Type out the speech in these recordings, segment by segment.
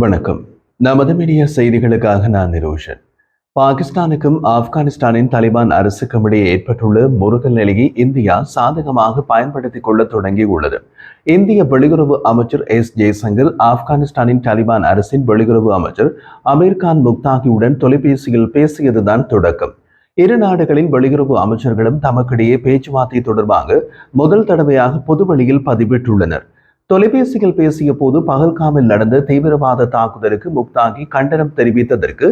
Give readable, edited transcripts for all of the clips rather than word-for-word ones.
வணக்கம். நமது மீடியா செய்திகளுக்காக நான் நிரோஷன். பாகிஸ்தானுக்கும் ஆப்கானிஸ்தானின் தாலிபான் அரசுக்கும் இடையே ஏற்பட்டுள்ள முருகல் நிலையை இந்தியா சாதகமாக பயன்படுத்திக் கொள்ள தொடங்கியுள்ளது. இந்திய வெளியுறவு அமைச்சர் ஜெய்சங்கர் ஆப்கானிஸ்தானின் தாலிபான் அரசின் வெளியுறவு அமைச்சர் அமீர்கான் முக்தாகியுடன் தொலைபேசியில் பேசியதுதான் தொடக்கம். இரு நாடுகளின் வெளியுறவு அமைச்சர்களும் தமக்கிடையே பேச்சுவார்த்தை தொடர்பாக முதல் தடவையாக பொதுவெளியில் பதிவிட்டுள்ளனர். தொலைபேசியில் பேசிய போது பகல்காமில் நடந்த தீவிரவாத தாக்குதலுக்கு முக்தாகி கண்டனம் தெரிவித்ததற்கு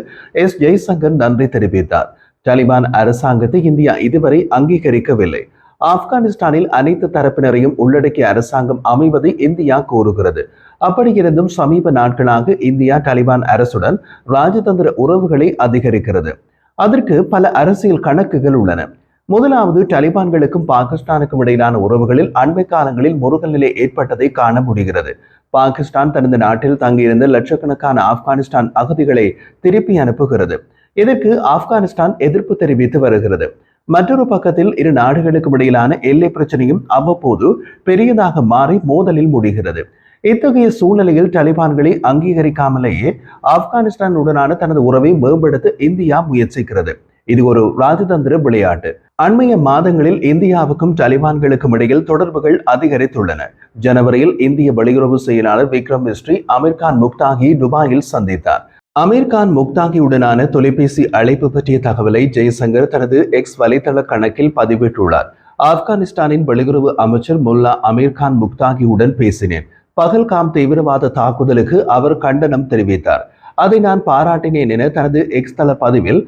ஜெய்சங்கர் நன்றி தெரிவித்தார். தாலிபான் அரசாங்கத்தை இந்தியா இதுவரை அங்கீகரிக்கவில்லை. ஆப்கானிஸ்தானில் அனைத்து தரப்பினரையும் உள்ளடக்கிய அரசாங்கம் அமைவதை இந்தியா கோருகிறது. அப்படியிருந்தும் சமீப நாட்களாக இந்தியா தாலிபான் அரசுடன் ராஜதந்திர உறவுகளை அதிகரிக்கிறது. அதற்கு பல அரசியல் கணக்குகள் உள்ளன. முதலாவது, தாலிபான்களுக்கும் பாகிஸ்தானுக்கும் இடையிலான உறவுகளில் அண்மை காலங்களில் முருகல் நிலை ஏற்பட்டதை காண முடிகிறது. பாகிஸ்தான் தனது நாட்டில் தங்கியிருந்த லட்சக்கணக்கான ஆப்கானிஸ்தான் அகதிகளை திருப்பி அனுப்புகிறது. இதற்கு ஆப்கானிஸ்தான் எதிர்ப்பு தெரிவித்து வருகிறது. மற்றொரு பக்கத்தில் இரு நாடுகளுக்கும் இடையிலான எல்லை பிரச்சனையும் அவ்வப்போது பெரியதாக மாறி மோதலில் முடிகிறது. இத்தகைய சூழ்நிலையில் தாலிபான்களை அங்கீகரிக்காமலேயே ஆப்கானிஸ்தானுடனான தனது உறவை மேம்படுத்த இந்தியா முயற்சிக்கிறது. இது ஒரு ராஜதந்திர விளையாட்டு. அண்மைய மாதங்களில் இந்தியாவுக்கும் தாலிபான்களுக்கும் இடையில் தொடர்புகள் அதிகரித்துள்ளன. ஜனவரியில் இந்திய வெளியுறவு செயலாளர் விக்ரம் மிஸ்ரி அமீர்கான் முக்தாகி துபாயில் சந்தித்தார். அமீர்கான் முக்தாகியுடனான தொலைபேசி அழைப்பு பற்றிய தகவலை ஜெய்சங்கர் தனது எக்ஸ் வலைதள கணக்கில் பதிவிட்டுள்ளார். ஆப்கானிஸ்தானின் வெளியுறவு அமைச்சர் முல்லா அமீர்கான் முக்தாகியுடன் பேசினேன். பகல்காம் தீவிரவாத தாக்குதலுக்கு அவர் கண்டனம் தெரிவித்தார். அதை நான் பாராட்டினேன் என தனது எக்ஸ் தள பதிவில்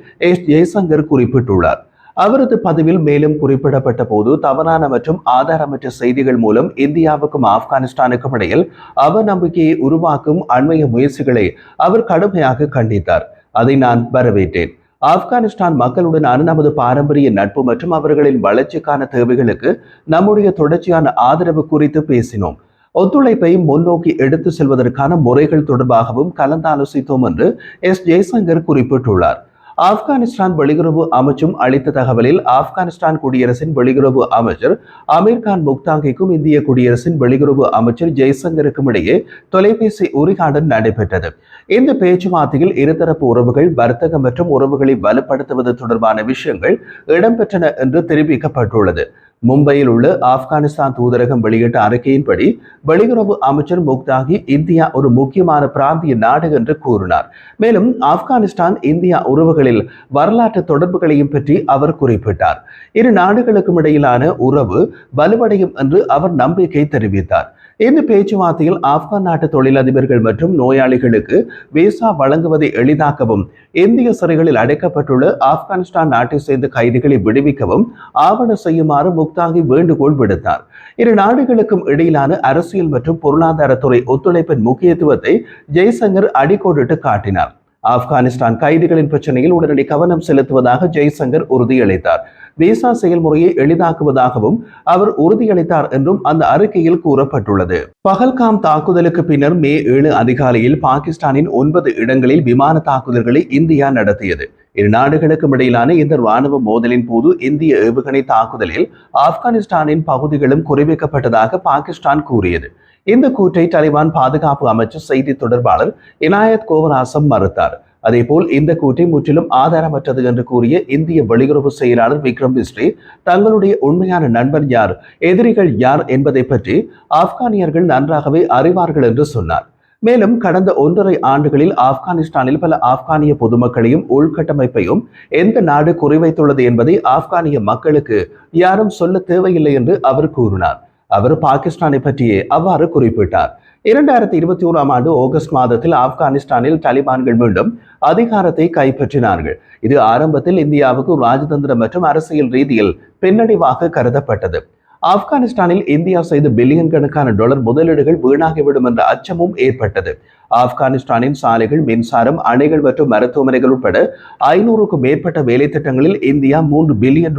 ஜெய்சங்கர் குறிப்பிட்டுள்ளார். அவரது பதிவில் மேலும் குறிப்பிடப்பட்ட போது தவறான மற்றும் ஆதாரமற்ற செய்திகள் மூலம் இந்தியாவுக்கும் ஆப்கானிஸ்தானுக்கும் இடையில் அவநம்பிக்கையை உருவாக்கும் அண்மைய முயற்சிகளை அவர் கடுமையாக கண்டித்தார். அதை நான் வரவேற்றேன். ஆப்கானிஸ்தான் மக்களுடனான நமது பாரம்பரிய நட்பு மற்றும் அவர்களின் வளர்ச்சிக்கான தேவைகளுக்கு நம்முடைய தொடர்ச்சியான ஆதரவு குறித்து பேசினோம். ஒத்துழைப்பை முன்னோக்கி எடுத்து செல்வதற்கான முறைகள் தொடர்பாகவும் கலந்தாலோசித்தோம் என்று ஜெய்சங்கர் குறிப்பிட்டுள்ளார். ஆப்கானிஸ்தான் வெளியுறவு அமைச்சும் அளித்த தகவலில் ஆப்கானிஸ்தான் குடியரசின் வெளியுறவு அமைச்சர் அமீர்கான் முக்தாகிக்கும் இந்திய குடியரசின் வெளியுறவு அமைச்சர் ஜெய்சங்கருக்கும் இடையே தொலைபேசி உரையாடல் நடைபெற்றது. இந்த பேச்சுவார்த்தையில் இருதரப்பு உறவுகள், வர்த்தகம் மற்றும் உறவுகளை வலுப்படுத்துவது தொடர்பான விஷயங்கள் இடம்பெற்றன என்று தெரிவிக்கப்பட்டுள்ளது. மும்பையில் உள்ள ஆப்கானிஸ்தான் தூதரகம் வெளியிட்ட அறிக்கையின்படி வெளியுறவு அமைச்சர் முக்தாகி இந்தியா ஒரு முக்கியமான பிராந்திய நாடு என்று கூறினார். மேலும் ஆப்கானிஸ்தான் இந்தியா உறவுகளில் வரலாற்று தொடர்புகளையும் பற்றி அவர் குறிப்பிட்டார். இரு நாடுகளுக்கும் இடையிலான உறவு வலுவடையும் என்று அவர் நம்பிக்கை தெரிவித்தார். இந்த பேச்சுவார்த்தையில் ஆப்கான் நாட்டு தொழிலதிபர்கள் மற்றும் நோயாளிகளுக்கு விசா வழங்குவதை எளிதாக்கவும், இந்திய சிறைகளில் அடைக்கப்பட்டுள்ள ஆப்கானிஸ்தான் நாட்டை சேர்ந்த கைதிகளை விடுவிக்கவும் ஆவண செய்யுமாறு முக்தாகி வேண்டுகோள் விடுத்தார். இரு நாடுகளுக்கும் இடையிலான அரசியல் மற்றும் பொருளாதாரத்துறை ஒத்துழைப்பின் முக்கியத்துவத்தை ஜெய்சங்கர் அடிக்கோடிட்டு காட்டினார். ஆப்கானிஸ்தான் கைதிகளின் பிரச்சனையில் உடனடி கவனம் செலுத்துவதாக ஜெய்சங்கர் உறுதியளித்தார். விசா செயல்முறையை எளிதாக்குவதாகவும் அவர் உறுதியளித்தார் என்றும் அந்த அறிக்கையில் கூறப்பட்டுள்ளது. பகல்காம் தாக்குதலுக்கு பின்னர் மே 7 அதிகாலையில் பாகிஸ்தானின் 9 இடங்களில் விமான தாக்குதல்களை இந்தியா நடத்தியது. இரு நாடுகளுக்கும் இடையிலான இந்த ராணுவ மோதலின் போது இந்திய ஏவுகணை தாக்குதலில் ஆப்கானிஸ்தானின் பகுதிகளும் குறிவைக்கப்பட்டதாக பாகிஸ்தான் கூறியது. இந்த கூற்றை தாலிபான் பாதுகாப்பு அமைச்சர் செய்தி தொடர்பாளர் இனாயத் கோவராசம் மறுத்தார். அதேபோல் இந்த கூற்றை முற்றிலும் ஆதாரமற்றது என்று கூறிய இந்திய வெளியுறவு செயலாளர் விக்ரம் மிஸ்ரி தங்களுடைய உண்மையான நண்பர் யார், எதிரிகள் யார் என்பதை பற்றி ஆப்கானியர்கள் நன்றாகவே அறிவார்கள் என்று சொன்னார். மேலும் கடந்த 1.5 ஆண்டுகளில் ஆப்கானிஸ்தானில் பல ஆப்கானிய பொதுமக்களையும் உள்கட்டமைப்பையும் எந்த நாடு குறிவைத்துள்ளது என்பதை ஆப்கானிய மக்களுக்கு யாரும் சொல்ல தேவையில்லை என்று அவர் கூறினார். அவர் பாகிஸ்தானை பற்றியே அவ்வாறு குறிப்பிட்டார். 2021 ஆண்டு ஆகஸ்ட் மாதத்தில் ஆப்கானிஸ்தானில் தாலிபான்கள் மீண்டும் அதிகாரத்தை கைப்பற்றினார்கள். இது ஆரம்பத்தில் இந்தியாவுக்கு ராஜதந்திர மற்றும் அரசியல் ரீதியில் பின்னடைவாக கருதப்பட்டது. ஆப்கானிஸ்தானில் இந்தியா செய்த பில்லியன் கணக்கான டாலர் முதலீடுகள் வீணாகிவிடும் என்ற அச்சமும் ஏற்பட்டது. ஆப்கானிஸ்தானின் சாலைகள், மின்சாரம், அணைகள் மற்றும் மருத்துவமனைகள் உட்பட 500க்கும் மேற்பட்ட வேலை திட்டங்களில் இந்தியா $3 பில்லியன்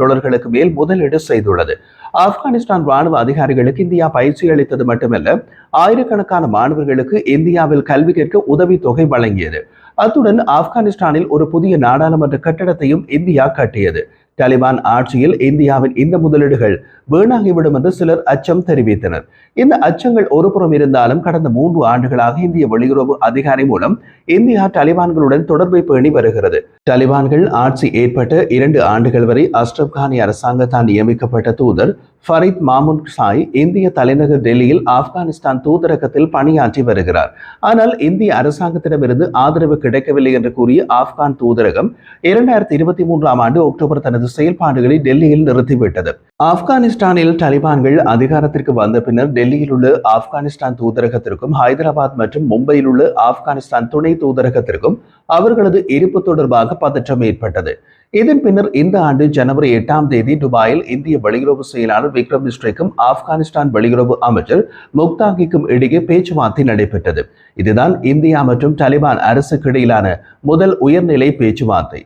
மேல் முதலீடு செய்துள்ளது. ஆப்கானிஸ்தான் ராணுவ அதிகாரிகளுக்கு இந்தியா பயிற்சி அளித்தது மட்டுமல்ல, ஆயிரக்கணக்கான மாணவர்களுக்கு இந்தியாவில் கல்வி கேட்க உதவி தொகை வழங்கியது. அத்துடன் ஆப்கானிஸ்தானில் ஒரு புதிய நாடாளுமன்ற கட்டடத்தையும் இந்தியா கட்டியது. தாலிபான் ஆட்சியில் இந்தியாவின் இந்த முதலீடுகள் வீணாகிவிடும் என்று சிலர் அச்சம் தெரிவித்தனர். இந்த அச்சங்கள் ஒருபுறம் இருந்தாலும் கடந்த 3 ஆண்டுகளாக இந்திய வெளியுறவு அதிகாரி மூலம் இந்தியா தாலிபான்களுடன் தொடர்பை பேணி வருகிறது. தாலிபான்கள் ஆட்சி ஏற்பட்ட 2 ஆண்டுகள் வரை அஷ்ரப் கானி அரசாங்கத்தால் நியமிக்கப்பட்ட தூதர் ஃபரீத் மாமுன் சாய் இந்திய தலைநகர் டெல்லியில் ஆப்கானிஸ்தான் தூதரகத்தில் பணியாற்றி வருகிறார். ஆனால் இந்திய அரசாங்கத்திடமிருந்து ஆதரவு கிடைக்கவில்லை என்று கூறிய ஆப்கான் தூதரகம் 2023ஆம் ஆண்டு அக்டோபர் தனது செயல்பாடுகளை டெல்லியில் நிறுத்திவிட்டது. ஆப்கானிஸ்தானில் தாலிபான்கள் அதிகாரத்திற்கு வந்த பின்னர் டெல்லியில் உள்ள ஆப்கானிஸ்தான் தூதரகத்திற்கும் ஹைதராபாத் மற்றும் மும்பையில் உள்ள ஆப்கானிஸ்தான் துணை தூதரகத்திற்கும் அவர்களது இருப்பு தொடர்பாக பதற்றம் ஏற்பட்டது. இதன் பின்னர் இந்த ஆண்டு ஜனவரி 8ஆம் தேதி துபாயில் இந்திய வெளியுறவு செயலாளர் விக்ரம் மிஸ்ரிக்கும் ஆப்கானிஸ்தான் வெளியுறவு அமைச்சர் முக்தாகிக்கும் இடையே பேச்சுவார்த்தை நடைபெற்றது. இதுதான் இந்தியா மற்றும் தாலிபான் அரசுக்கு இடையிலான முதல் உயர்நிலை பேச்சுவார்த்தை.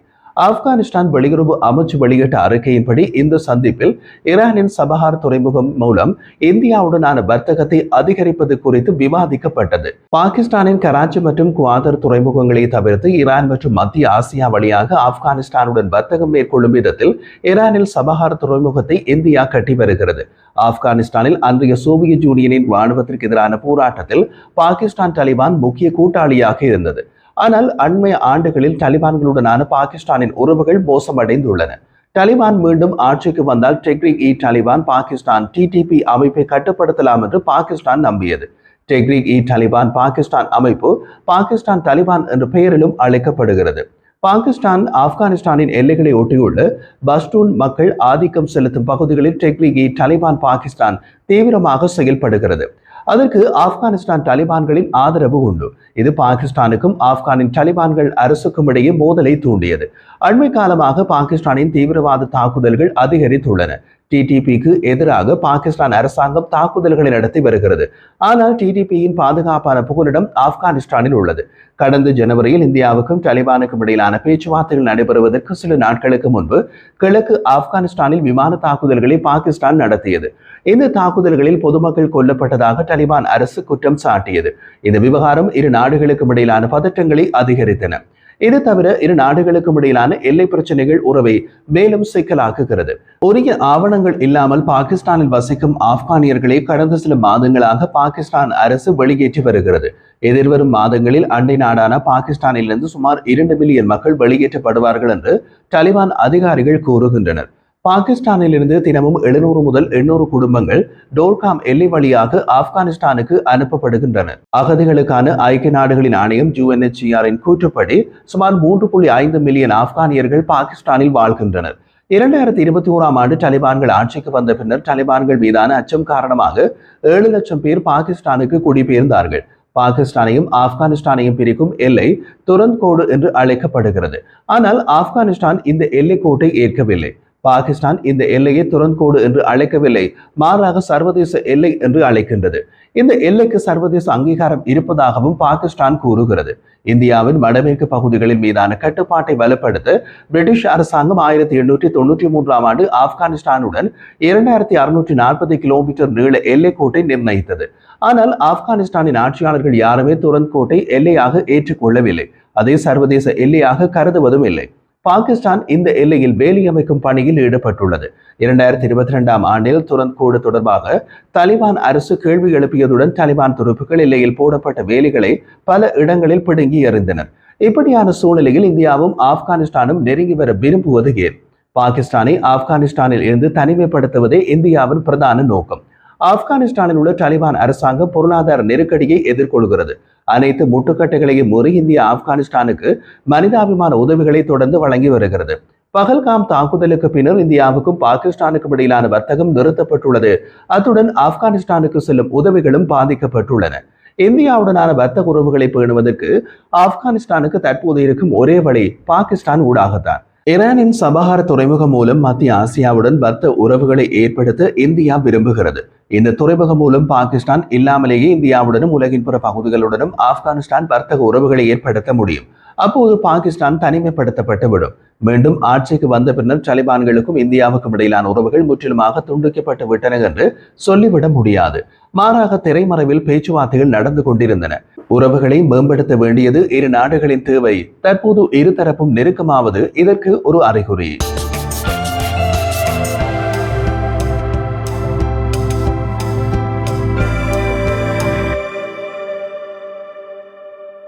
ஆப்கானிஸ்தான் வெளியுறவு அமைச்சு வெளியிட்ட அறிக்கையின்படி இந்த சந்திப்பில் ஈரானின் சபஹார் துறைமுகம் மூலம் இந்தியாவுடனான வர்த்தகத்தை அதிகரிப்பது குறித்து விவாதிக்கப்பட்டது. பாகிஸ்தானின் கராச்சி மற்றும் குவாதர் துறைமுகங்களை தவிர்த்து ஈரான் மற்றும் மத்திய ஆசியா வழியாக ஆப்கானிஸ்தானுடன் வர்த்தகம் மேற்கொள்ளும் விதத்தில் ஈரானில் சபஹார் துறைமுகத்தை இந்தியா கட்டி வருகிறது. ஆப்கானிஸ்தானில் அன்றைய சோவியத் யூனியனின் ராணுவத்திற்கு எதிரான போராட்டத்தில் பாகிஸ்தான் தாலிபான் முக்கிய கூட்டாளியாக இருந்தது. ஆனால் அண்மைய ஆண்டுகளில் தாலிபான்களுடனான பாகிஸ்தானின் உறவுகள் மோசமடைந்துள்ளன. தாலிபான் மீண்டும் ஆட்சிக்கு வந்தால் தெஹ்ரீக்-இ-தாலிபான் பாகிஸ்தான் TTP அமைப்பை கட்டுப்படுத்தலாம் என்று பாகிஸ்தான் நம்பியது. தெஹ்ரீக்-இ-தாலிபான் பாகிஸ்தான் அமைப்பு பாகிஸ்தான் தாலிபான் என்ற பெயரிலும் அழைக்கப்படுகிறது. பாகிஸ்தான் ஆப்கானிஸ்தானின் எல்லைகளை ஒட்டியுள்ள பஷ்டூன் மக்கள் ஆதிக்கம் செலுத்தும் பகுதிகளில் தெஹ்ரீக்-இ-தாலிபான் பாகிஸ்தான் தீவிரமாக செயல்படுகிறது. அதற்கு ஆப்கானிஸ்தான் தாலிபான்களின் ஆதரவு உண்டு. இது பாகிஸ்தானுக்கும் ஆப்கானின் தாலிபான்கள் அரசுக்கும் இடையே மோதலை தூண்டியது. அண்மை காலமாக பாகிஸ்தானின் தீவிரவாத தாக்குதல்கள் அதிகரித்துள்ளன. TTPக்கு எதிராக பாகிஸ்தான் அரசாங்கம் தாக்குதல்களை நடத்தி வருகிறது. ஆனால் TTPயின் பாதுகாப்பான புகலிடம் ஆப்கானிஸ்தானில் உள்ளது. கடந்த ஜனவரியில் இந்தியாவுக்கும் தாலிபானுக்கும் இடையிலான பேச்சுவார்த்தைகள் நடைபெறுவதற்கு சில நாட்களுக்கு முன்பு கிழக்கு ஆப்கானிஸ்தானில் விமான தாக்குதல்களை பாகிஸ்தான் நடத்தியது. இந்த தாக்குதல்களில் பொதுமக்கள் கொல்லப்பட்டதாக தாலிபான் அரசு குற்றம் சாட்டியது. இந்த விவகாரம் இரு நாடுகளுக்கும் இடையிலான பதற்றங்களை அதிகரித்தன. இது தவிர இரு நாடுகளுக்கும் இடையிலான எல்லை பிரச்சனைகள் உறவை மேலும் சிக்கலாக்குகிறது. உரிய ஆவணங்கள் இல்லாமல் பாகிஸ்தானில் வசிக்கும் ஆப்கானியர்களை கடந்த சில மாதங்களாக பாகிஸ்தான் அரசு வெளியேற்றி வருகிறது. எதிர்வரும் மாதங்களில் அண்டை நாடான பாகிஸ்தானிலிருந்து சுமார் 2 மில்லியன் மக்கள் வெளியேற்றப்படுவார்கள் என்று தாலிபான் அதிகாரிகள் கூறுகின்றனர். பாகிஸ்தானிலிருந்து தினமும் 700 முதல் 800 குடும்பங்கள் டோர்காம் எல்லை வழியாக ஆப்கானிஸ்தானுக்கு அனுப்பப்படுகின்றனர். அகதிகளுக்கான ஐக்கிய நாடுகளின் ஆணையம் UNHCRின் கூற்றுப்படி சுமார் 3.5 மில்லியன் ஆப்கானியர்கள் பாகிஸ்தானில் வாழ்கின்றனர். 2021ஆம் ஆண்டு தாலிபான்கள் ஆட்சிக்கு வந்த பின்னர் தாலிபான்கள் மீதான அச்சம் காரணமாக 7 லட்சம் பேர் பாகிஸ்தானுக்கு குடிபெயர்ந்தார்கள். பாகிஸ்தானையும் ஆப்கானிஸ்தானையும் பிரிக்கும் எல்லை துரந்த் கோடு என்று அழைக்கப்படுகிறது. ஆனால் ஆப்கானிஸ்தான் இந்த எல்லை கோட்டை ஏற்கவில்லை. பாகிஸ்தான் இந்த எல்லையை துரந்த் கோடு என்று அழைக்கவில்லை, மாறாக சர்வதேச எல்லை என்று அழைக்கின்றது. இந்த எல்லைக்கு சர்வதேச அங்கீகாரம் இருப்பதாகவும் பாகிஸ்தான் கூறுகிறது. இந்தியாவின் வடமேற்கு பகுதிகளின் மீதான கட்டுப்பாட்டை வலுப்படுத்த பிரிட்டிஷ் அரசாங்கம் 1893ஆம் ஆண்டு ஆப்கானிஸ்தானுடன் 2640 கிலோமீட்டர் நீள எல்லைக்கோட்டை நிர்ணயித்தது. ஆனால் ஆப்கானிஸ்தானின் ஆட்சியாளர்கள் யாருமே துரந்த் கோட்டை எல்லையாக ஏற்றுக்கொள்ளவில்லை. அதை சர்வதேச எல்லையாக கருதுவதும் இல்லை. பாகிஸ்தான் இந்த எல்லையில் வேலி அமைக்கும் பணியில் ஈடுபட்டுள்ளது. 2022ஆம் ஆண்டில் துரந்த் கோடு தொடர்பாக தாலிபான் அரசு கேள்வி எழுப்பியதுடன் தாலிபான் துருப்புகள் எல்லையில் போடப்பட்ட வேலிகளை பல இடங்களில் பிடுங்கி எறிந்தனர். இப்படியான சூழ்நிலையில் இந்தியாவும் ஆப்கானிஸ்தானும் நெருங்கி வர விரும்புவது ஏன்? பாகிஸ்தானை ஆப்கானிஸ்தானில் இருந்து தனிமைப்படுத்துவதே இந்தியாவின் பிரதான நோக்கம். ஆப்கானிஸ்தானில் உள்ள தாலிபான் அரசாங்கம் பொருளாதார நெருக்கடியை எதிர்கொள்கிறது. அனைத்து முட்டுக்கட்டைகளையும் மீறி இந்தியா ஆப்கானிஸ்தானுக்கு மனிதாபிமான உதவிகளை தொடர்ந்து வழங்கி வருகிறது. பகல்காம் தாக்குதலுக்கு பின்னர் இந்தியாவுக்கும் பாகிஸ்தானுக்கும் இடையிலான வர்த்தகம் நிறுத்தப்பட்டுள்ளது. அத்துடன் ஆப்கானிஸ்தானுக்கு செல்லும் உதவிகளும் பாதிக்கப்பட்டுள்ளன. இந்தியாவுடனான வர்த்தக உறவுகளை பேணுவதற்கு ஆப்கானிஸ்தானுக்கு தற்போது இருக்கும் ஒரே வழி பாகிஸ்தான் ஊடாகத்தான். ஈரானின் சபஹார் துறைமுகம் மூலம் மத்திய ஆசியாவுடன் வர்த்தக உறவுகளை ஏற்படுத்த இந்தியா விரும்புகிறது. இந்த துறைமுகம் மூலம் பாகிஸ்தான் இல்லாமலேயே இந்தியாவுடனும் உலகின் பிற பகுதிகளுடனும் ஆப்கானிஸ்தான் வர்த்தக உறவுகளை ஏற்படுத்த முடியும். அப்போது பாகிஸ்தான் தனிமைப்படுத்தப்பட்டுவிடும். மீண்டும் ஆட்சிக்கு வந்த பின்னர் தாலிபான்களுக்கும் இந்தியாவுக்கும் இடையிலான உறவுகள் முற்றிலுமாக துண்டிக்கப்பட்டு விட்டன என்று சொல்லிவிட முடியாது. மாறாக திரைமறைவில் பேச்சுவார்த்தைகள் நடந்து கொண்டிருந்தன. உறவுகளை மேம்படுத்த வேண்டியது இரு நாடுகளின் தேவை. தற்போது இருதரப்பும் நெருக்கமாவது இதற்கு ஒரு அறிகுறி.